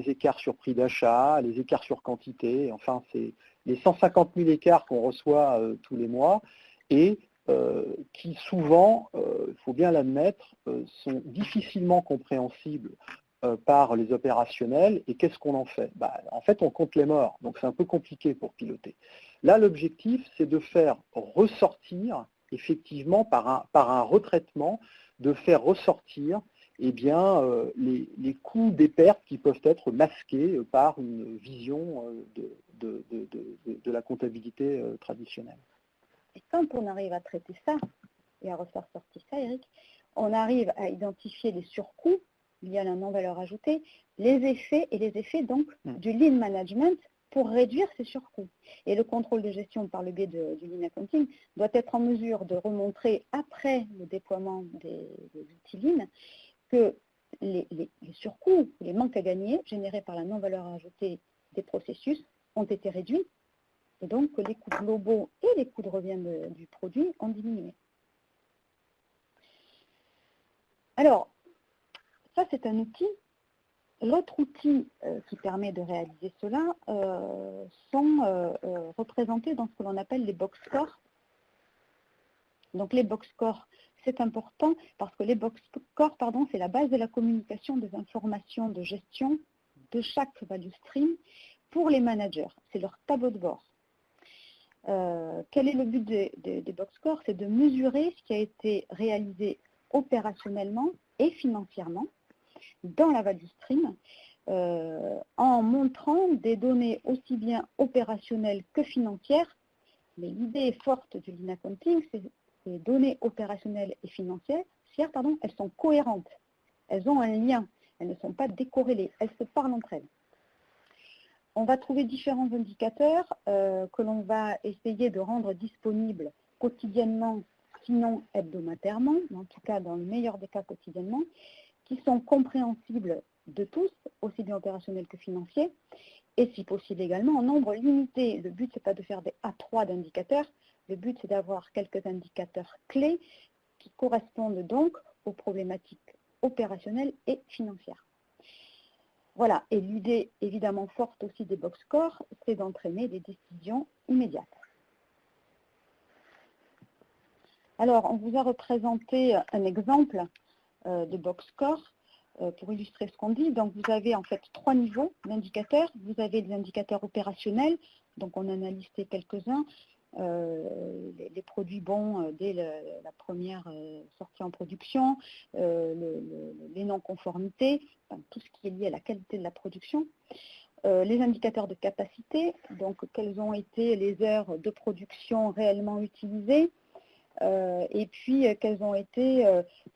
écarts sur prix d'achat, les écarts sur quantité, enfin c'est les 150 000 écarts qu'on reçoit tous les mois et qui souvent, il faut bien l'admettre, sont difficilement compréhensibles par les opérationnels. Et qu'est-ce qu'on en fait? En fait, on compte les morts, donc c'est un peu compliqué pour piloter. Là, l'objectif, c'est de faire ressortir, effectivement, par un retraitement, de faire ressortir eh bien, les coûts des pertes qui peuvent être masqués par une vision de la comptabilité traditionnelle. Et quand on arrive à traiter ça, et à ressortir ça, Eric, on arrive à identifier les surcoûts liés à la non-valeur ajoutée, les effets donc du lean management pour réduire ces surcoûts. Et le contrôle de gestion par le biais du lean accounting doit être en mesure de remontrer, après le déploiement des outils lean, que les surcoûts, les manques à gagner générés par la non-valeur ajoutée des processus ont été réduits, et donc que les coûts globaux et les coûts de revient du produit ont diminué. Alors, ça c'est un outil L'autre outil qui permet de réaliser cela sont représentés dans ce que l'on appelle les box scores. Donc les box scores, c'est important parce que les box scores, c'est la base de la communication des informations de gestion de chaque value stream pour les managers. C'est leur tableau de bord. Quel est le but des box scores? C'est de mesurer ce qui a été réalisé opérationnellement et financièrement dans la value stream en montrant des données aussi bien opérationnelles que financières. Mais l'idée forte du Lean Accounting, c'est que les données opérationnelles et financières, elles sont cohérentes. Elles ont un lien. Elles ne sont pas décorrélées. Elles se parlent entre elles. On va trouver différents indicateurs que l'on va essayer de rendre disponibles quotidiennement, sinon hebdomadairement, mais en tout cas dans le meilleur des cas quotidiennement, qui sont compréhensibles de tous, aussi bien opérationnels que financiers, et si possible également en nombre limité. Le but, ce n'est pas de faire des A3 d'indicateurs, le but, c'est d'avoir quelques indicateurs clés qui correspondent donc aux problématiques opérationnelles et financières. Voilà, et l'idée évidemment forte aussi des box scores, c'est d'entraîner des décisions immédiates. Alors, on vous a représenté un exemple de box score pour illustrer ce qu'on dit. Donc, vous avez en fait 3 niveaux d'indicateurs. Vous avez des indicateurs opérationnels, donc on en a listé quelques-uns. Les produits bons dès la première sortie en production, les non-conformités, enfin, tout ce qui est lié à la qualité de la production. Les indicateurs de capacité, donc quelles ont été les heures de production réellement utilisées, et puis quelles ont été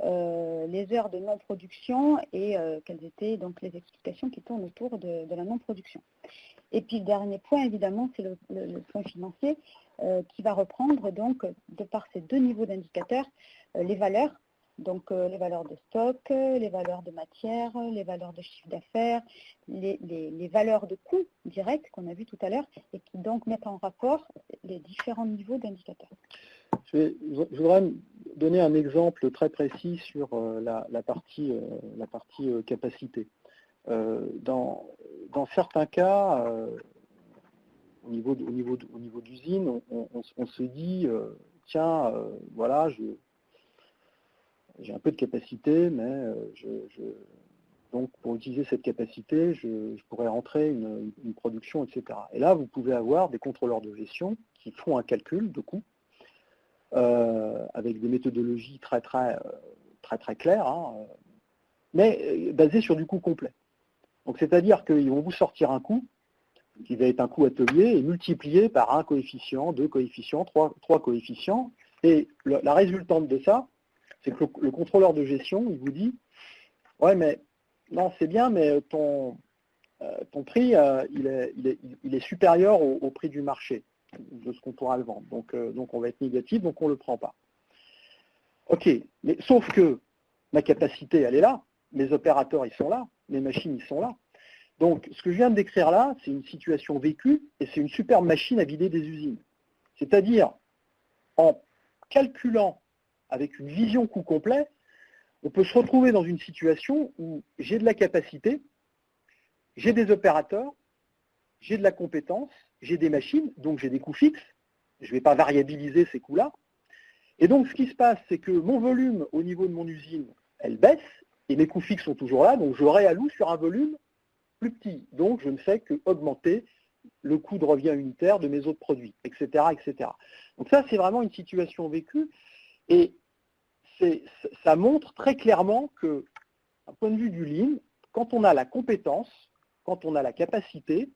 les heures de non-production et quelles étaient donc les explications qui tournent autour de la non-production. Et puis le dernier point, évidemment, c'est le point financier qui va reprendre, donc, de par ces 2 niveaux d'indicateurs, les valeurs, donc les valeurs de stock, les valeurs de matière, les valeurs de chiffre d'affaires, les valeurs de coûts directs qu'on a vu tout à l'heure et qui donc mettent en rapport les différents niveaux d'indicateurs. Je voudrais donner un exemple très précis sur la partie capacité. Dans certains cas, au niveau d'usine, on se dit, tiens, voilà, j'ai un peu de capacité, mais donc pour utiliser cette capacité, je pourrais rentrer une production, etc. Et là, vous pouvez avoir des contrôleurs de gestion qui font un calcul de coût avec des méthodologies très claires, hein, mais basées sur du coût complet. Donc c'est-à-dire qu'ils vont vous sortir un coût qui va être un coût atelier et multiplié par un coefficient, 2 coefficients, 3 coefficients. Et la résultante de ça, c'est que le contrôleur de gestion, il vous dit, ouais, mais non, c'est bien, mais ton prix, il est supérieur au prix du marché de ce qu'on pourra le vendre. Donc on va être négatif, donc on ne le prend pas. Ok, mais sauf que ma capacité, elle est là, mes opérateurs, ils sont là, mes machines, ils sont là. Donc, ce que je viens de décrire là, c'est une situation vécue et c'est une superbe machine à vider des usines. C'est-à-dire, en calculant avec une vision coût complet, on peut se retrouver dans une situation où j'ai de la capacité, j'ai des opérateurs, j'ai de la compétence, j'ai des machines, donc j'ai des coûts fixes. Je ne vais pas variabiliser ces coûts-là. Et donc, ce qui se passe, c'est que mon volume au niveau de mon usine, elle baisse, et mes coûts fixes sont toujours là, donc je réalloue sur un volume plus petit. Donc, je ne fais qu'augmenter le coût de revient unitaire de mes autres produits, etc., etc. Donc ça, c'est vraiment une situation vécue, et ça montre très clairement que, d'un point de vue du Lean, quand on a la compétence, quand on a la capacité,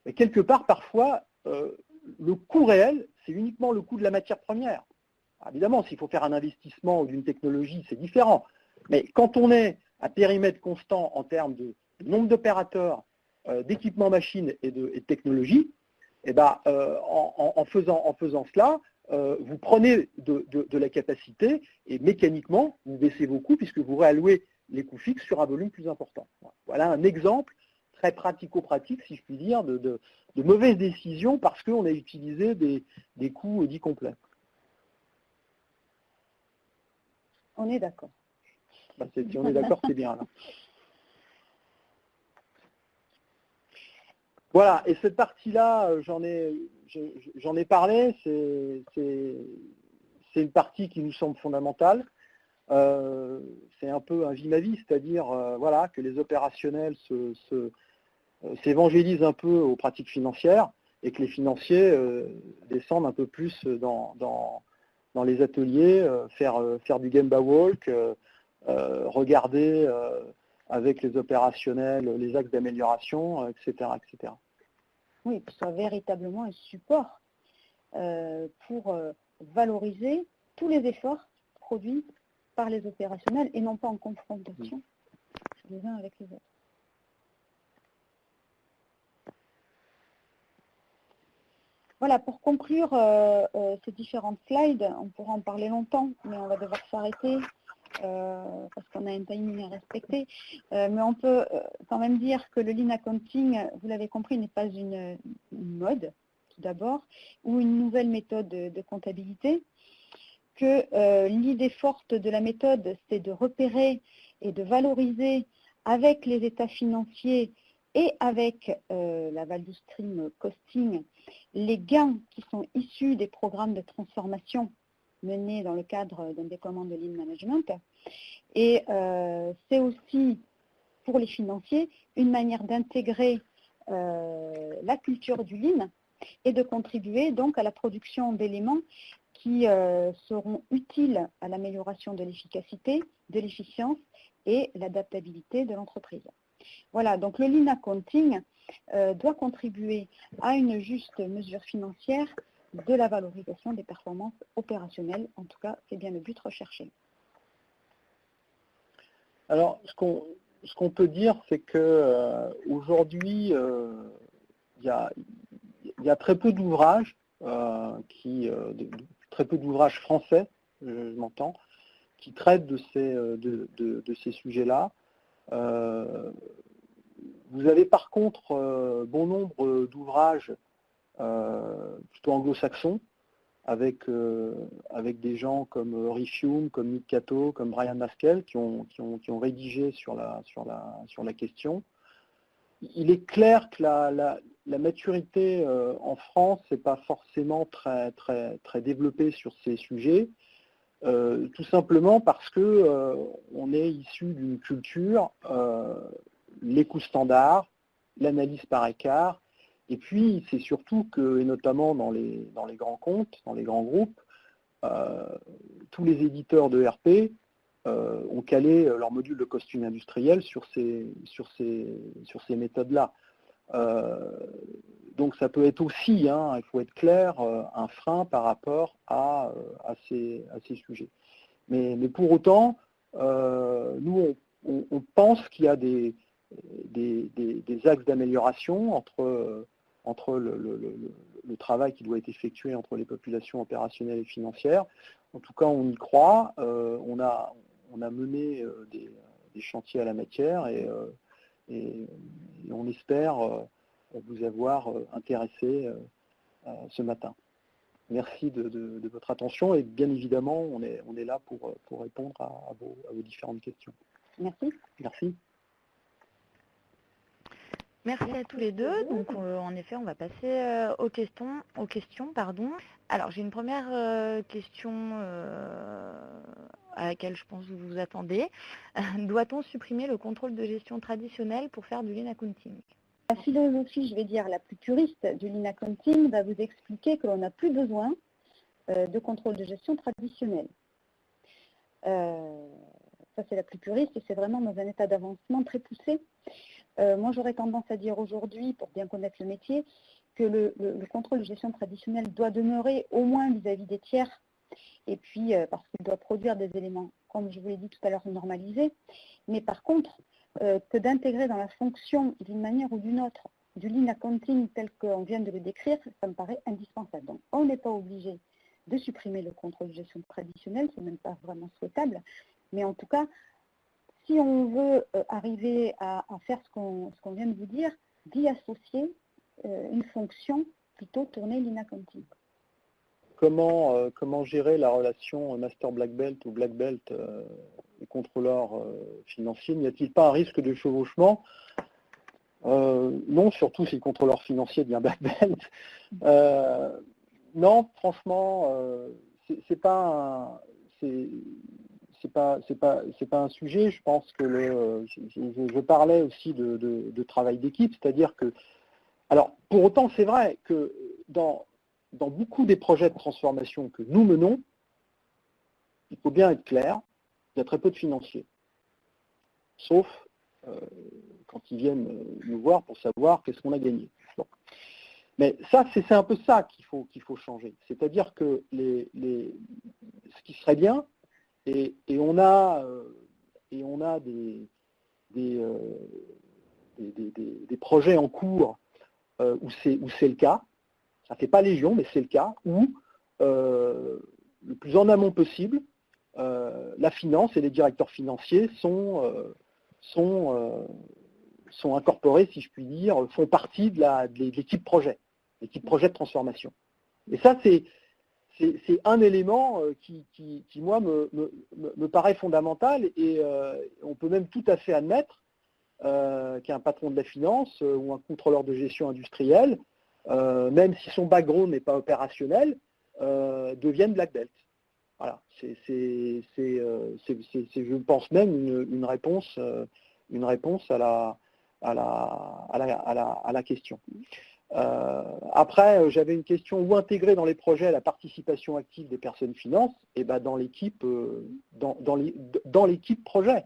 mais quelque part, parfois, le coût réel, c'est uniquement le coût de la matière première. Alors, évidemment, s'il faut faire un investissement ou d'une technologie, c'est différent. Mais quand on est à périmètre constant en termes de nombre d'opérateurs, d'équipements machines et de technologie, eh ben, en faisant cela, vous prenez de la capacité et mécaniquement, vous baissez vos coûts puisque vous réallouez les coûts fixes sur un volume plus important. Voilà un exemple très pratico-pratique, si je puis dire, de mauvaises décisions parce qu'on a utilisé des coûts dits complets. On est d'accord. Si on est d'accord, c'est bien là. Voilà, et cette partie-là, j'en ai parlé, c'est une partie qui nous semble fondamentale. C'est un peu un vie-ma-vie, c'est-à-dire voilà, que les opérationnels s'évangélisent un peu aux pratiques financières et que les financiers descendent un peu plus dans les ateliers, faire du Gemba Walk, regarder avec les opérationnels les axes d'amélioration, etc., etc. Oui, que ce soit véritablement un support pour valoriser tous les efforts produits par les opérationnels et non pas en confrontation les uns avec les autres. Voilà, pour conclure ces différentes slides, on pourra en parler longtemps, mais on va devoir s'arrêter parce qu'on a un timing à respecter. Mais on peut quand même dire que le Lean Accounting, vous l'avez compris, n'est pas une mode, tout d'abord, ou une nouvelle méthode de comptabilité, que l'idée forte de la méthode, c'est de repérer et de valoriser avec les états financiers et avec la value stream costing, les gains qui sont issus des programmes de transformation menés dans le cadre d'un déploiement de Lean Management. Et c'est aussi, pour les financiers, une manière d'intégrer la culture du Lean et de contribuer donc à la production d'éléments qui seront utiles à l'amélioration de l'efficacité, de l'efficience et l'adaptabilité de l'entreprise. Voilà, donc le Lean Accounting doit contribuer à une juste mesure financière de la valorisation des performances opérationnelles. En tout cas, c'est bien le but recherché. Alors, ce qu'on peut dire, c'est qu'aujourd'hui, il y a très peu d'ouvrages, très peu d'ouvrages français, je m'entends, qui traitent de ces sujets-là. Vous avez par contre bon nombre d'ouvrages plutôt anglo-saxons, avec des gens comme Rhys Hume, comme Nick Cato, comme Brian Maskell, qui ont rédigé sur la question. Il est clair que la maturité en France n'est pas forcément très développée sur ces sujets, tout simplement parce que on est issu d'une culture, les coûts standards, l'analyse par écart, et puis c'est surtout que, et notamment dans les grands comptes, dans les grands groupes, tous les éditeurs de RP ont calé leur module de costing industriel sur ces méthodes-là. Donc ça peut être aussi, il faut être clair, un frein par rapport à ces sujets. Mais pour autant, nous on pense qu'il y a des axes d'amélioration entre le travail qui doit être effectué entre les populations opérationnelles et financières. En tout cas, on y croit. On a mené des chantiers à la matière et on espère vous avoir intéressé ce matin. Merci de votre attention et bien évidemment, on est là pour répondre à vos différentes questions. Merci. Merci. Merci à tous les deux. Donc, en effet, on va passer aux questions. Alors, j'ai une première question à laquelle je pense que vous vous attendez. Doit-on supprimer le contrôle de gestion traditionnel pour faire du Lean Accounting ? La philosophie, je vais dire, la plus puriste du Lean Accounting va vous expliquer que l'on n'a plus besoin de contrôle de gestion traditionnel. Ça, c'est la plus puriste et c'est vraiment dans un état d'avancement très poussé. Moi, j'aurais tendance à dire aujourd'hui, pour bien connaître le métier, que le contrôle de gestion traditionnel doit demeurer au moins vis-à-vis des tiers, et puis parce qu'il doit produire des éléments, comme je vous l'ai dit tout à l'heure, normalisés. Mais par contre, que d'intégrer dans la fonction, d'une manière ou d'une autre, du Lean Accounting tel qu'on vient de le décrire, ça me paraît indispensable. Donc, on n'est pas obligé de supprimer le contrôle de gestion traditionnel, ce n'est même pas vraiment souhaitable, mais en tout cas, si on veut arriver à faire ce qu'on vient de vous dire, d'y associer une fonction plutôt tournée Lean Accounting. Comment gérer la relation Master Black Belt ou Black Belt et contrôleur financier? N'y a-t-il pas un risque de chevauchement? Non, surtout si le contrôleur financier devient black belt. Non, franchement, c'est pas un sujet. Je pense que je parlais aussi de travail d'équipe, c'est-à-dire que, alors pour autant, c'est vrai que dans beaucoup des projets de transformation que nous menons, il faut bien être clair, il y a très peu de financiers, sauf quand ils viennent nous voir pour savoir qu'est-ce qu'on a gagné. Bon. Mais ça, c'est un peu ça qu'il faut changer. C'est-à-dire que ce qui serait bien, et on a des projets en cours où c'est le cas, ça ne fait pas légion, mais c'est le cas, où le plus en amont possible, la finance et les directeurs financiers sont incorporés, si je puis dire, font partie de l'équipe projet de transformation. Et ça, c'est un élément qui moi, me paraît fondamental, et on peut même tout à fait admettre qu'un patron de la finance ou un contrôleur de gestion industrielle, même si son background n'est pas opérationnel, devienne black belt. Voilà, c'est je pense même une réponse à la question. Après, j'avais une question: où intégrer dans les projets la participation active des personnes finances? Et ben dans l'équipe projet.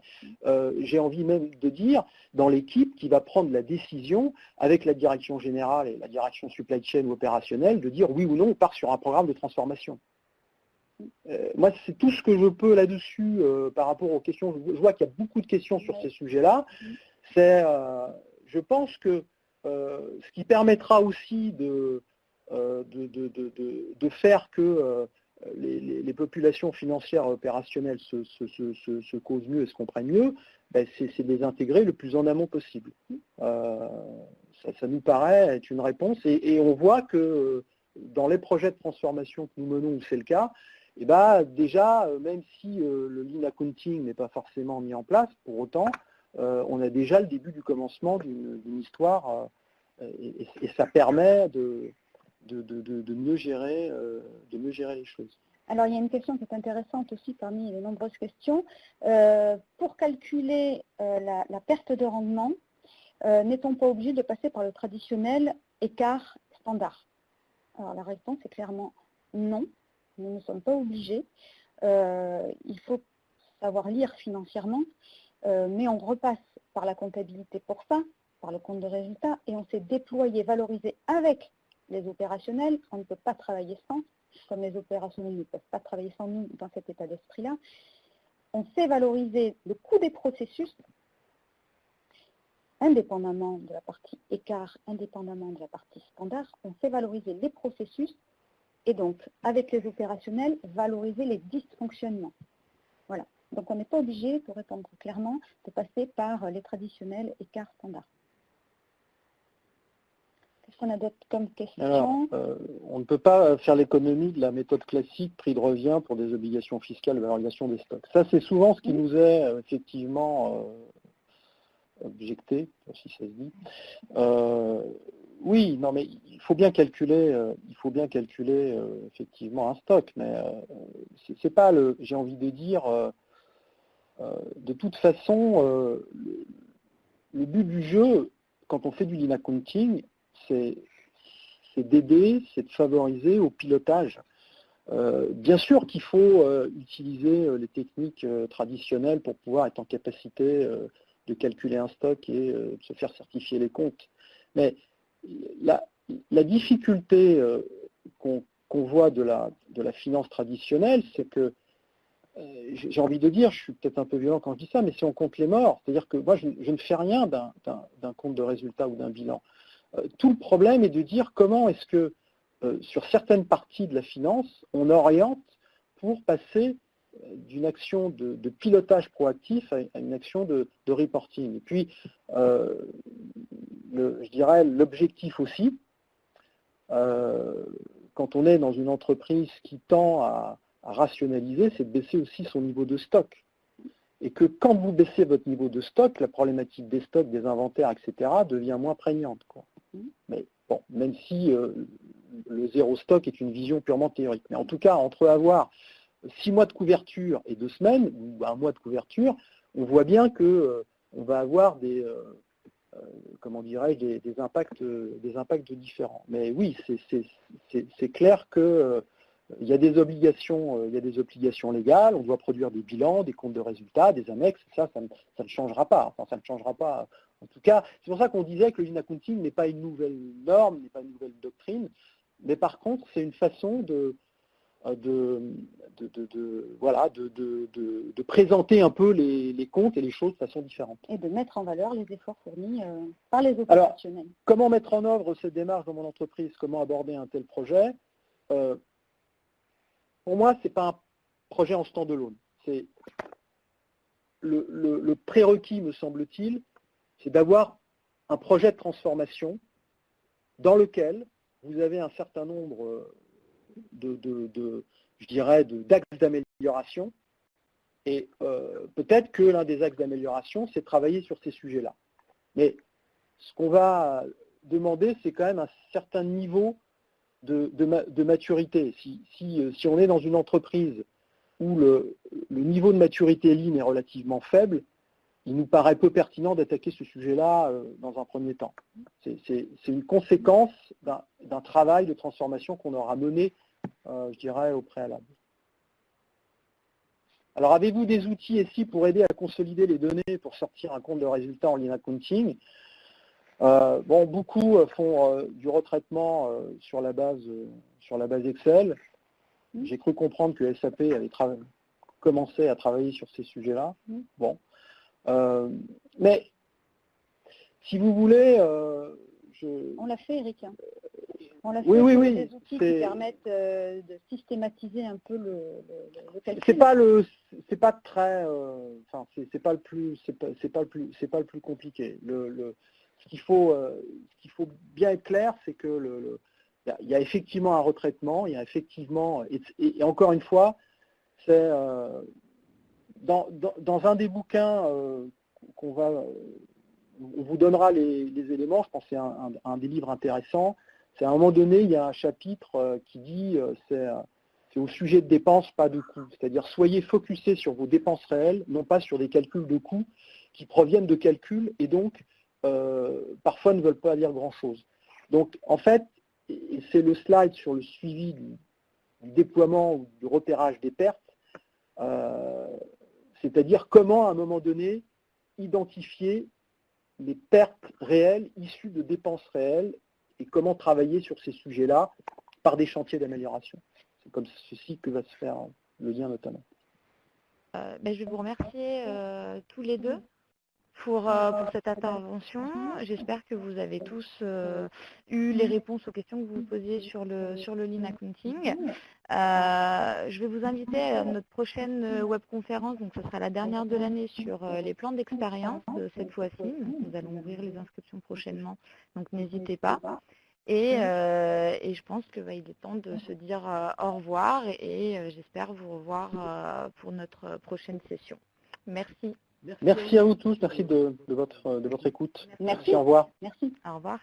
J'ai envie même de dire dans l'équipe qui va prendre la décision avec la direction générale et la direction supply chain ou opérationnelle de dire oui ou non on part sur un programme de transformation. Moi, c'est tout ce que je peux là-dessus par rapport aux questions. Je vois qu'il y a beaucoup de questions sur ces sujets-là. Je pense que ce qui permettra aussi de faire que les populations financières opérationnelles se causent mieux et se comprennent mieux, ben, c'est de les intégrer le plus en amont possible. Ça nous paraît être une réponse, et on voit que dans les projets de transformation que nous menons, où c'est le cas, et ben, déjà, même si le lean accounting n'est pas forcément mis en place, pour autant, on a déjà le début du commencement d'une histoire, et ça permet de mieux gérer les choses. Alors, il y a une question qui est intéressante aussi parmi les nombreuses questions. Pour calculer la perte de rendement, n'est-on pas obligé de passer par le traditionnel écart standard? Alors, la réponse est clairement non. Nous ne sommes pas obligés. Il faut savoir lire financièrement, mais on repasse par la comptabilité pour ça, par le compte de résultat, et on s'est déployé, valorisé avec les opérationnels. On ne peut pas travailler sans, comme les opérationnels ne peuvent pas travailler sans nous dans cet état d'esprit-là. On sait valoriser le coût des processus, indépendamment de la partie écart, indépendamment de la partie standard. On sait valoriser les processus, et donc, avec les opérationnels, valoriser les dysfonctionnements. Voilà. Donc, on n'est pas obligé, pour répondre clairement, de passer par les traditionnels écarts standards. Qu'est-ce qu'on a d'autre comme question? Alors, on ne peut pas faire l'économie de la méthode classique prix de revient pour des obligations fiscales de valorisation des stocks. Ça, c'est souvent ce qui nous est effectivement objecté, si ça se dit. Oui, non, mais il faut bien calculer, effectivement un stock, mais c'est pas j'ai envie de dire, de toute façon, le but du jeu, quand on fait du lean accounting, c'est d'aider, c'est de favoriser au pilotage. Bien sûr qu'il faut utiliser les techniques traditionnelles pour pouvoir être en capacité de calculer un stock et de se faire certifier les comptes. Mais la difficulté qu'on voit de la finance traditionnelle, c'est que, j'ai envie de dire, je suis peut-être un peu violent quand je dis ça, mais si on compte les morts, c'est-à-dire que moi je ne fais rien d'un compte de résultat ou d'un bilan. Tout le problème est de dire comment est-ce que sur certaines parties de la finance, on oriente pour passer d'une action de pilotage proactif à une action de reporting. Et puis, je dirais, l'objectif aussi, quand on est dans une entreprise qui tend à rationaliser, c'est de baisser aussi son niveau de stock. et que quand vous baissez votre niveau de stock, la problématique des stocks, des inventaires, etc., devient moins prégnante, quoi. Mais bon, même si le zéro stock est une vision purement théorique. Mais en tout cas, entre avoir 6 mois de couverture et 2 semaines, ou 1 mois de couverture, on voit bien que on va avoir des, comment dirais-je, des impacts différents. Mais oui, c'est clair que il y a des obligations légales, on doit produire des bilans, des comptes de résultats, des annexes, ça ne changera pas. Enfin, ça ne changera pas. En tout cas, c'est pour ça qu'on disait que le lean accounting n'est pas une nouvelle norme, n'est pas une nouvelle doctrine, mais par contre, c'est une façon de présenter un peu les comptes et les choses de façon différente. Et de mettre en valeur les efforts fournis par les opérationnels. Alors, comment mettre en œuvre cette démarche dans mon entreprise, comment aborder un tel projet? Pour moi, ce n'est pas un projet en stand-alone. C'est le prérequis, me semble-t-il, c'est d'avoir un projet de transformation dans lequel vous avez un certain nombre d'axes d'amélioration. Et peut-être que l'un des axes d'amélioration, c'est de travailler sur ces sujets-là. Mais ce qu'on va demander, c'est quand même un certain niveau de maturité. Si on est dans une entreprise où le niveau de maturité lean est relativement faible, il nous paraît peu pertinent d'attaquer ce sujet-là dans un premier temps. C'est une conséquence d'un travail de transformation qu'on aura mené, je dirais, au préalable. Alors, avez-vous des outils ici pour aider à consolider les données pour sortir un compte de résultat en lean accounting? Bon, beaucoup font du retraitement sur la base Excel. J'ai cru comprendre que SAP avait commencé à travailler sur ces sujets-là. Bon. Mais, si vous voulez... On l'a fait, Eric. On l'a fait oui, des outils qui permettent de systématiser un peu le calcul. C'est pas très... Enfin, c'est pas le plus compliqué. Ce qu'il faut bien être clair, c'est que il y a effectivement un retraitement, il y a effectivement, et encore une fois, c'est dans un des bouquins on vous donnera les éléments, je pense que c'est un des livres intéressants. C'est à un moment donné, il y a un chapitre qui dit c'est au sujet de dépenses, pas de coûts. C'est-à-dire soyez focusés sur vos dépenses réelles, non pas sur des calculs de coûts qui proviennent de calculs et donc parfois ne veulent pas dire grand-chose. Donc en fait, et c'est le slide sur le suivi du déploiement ou du repérage des pertes, c'est-à-dire comment à un moment donné identifier les pertes réelles issues de dépenses réelles et comment travailler sur ces sujets-là par des chantiers d'amélioration. C'est comme ceci que va se faire le lien notamment. Je vais vous remercier tous les deux pour cette intervention. J'espère que vous avez tous eu les réponses aux questions que vous vous posiez sur le lean accounting. Je vais vous inviter à notre prochaine webconférence, donc ce sera la dernière de l'année sur les plans d'expérience cette fois-ci. Nous allons ouvrir les inscriptions prochainement, donc n'hésitez pas. Et je pense qu'il est temps de se dire au revoir et j'espère vous revoir pour notre prochaine session. Merci. Merci à vous tous, merci de votre écoute. Merci, au revoir. Merci. Au revoir.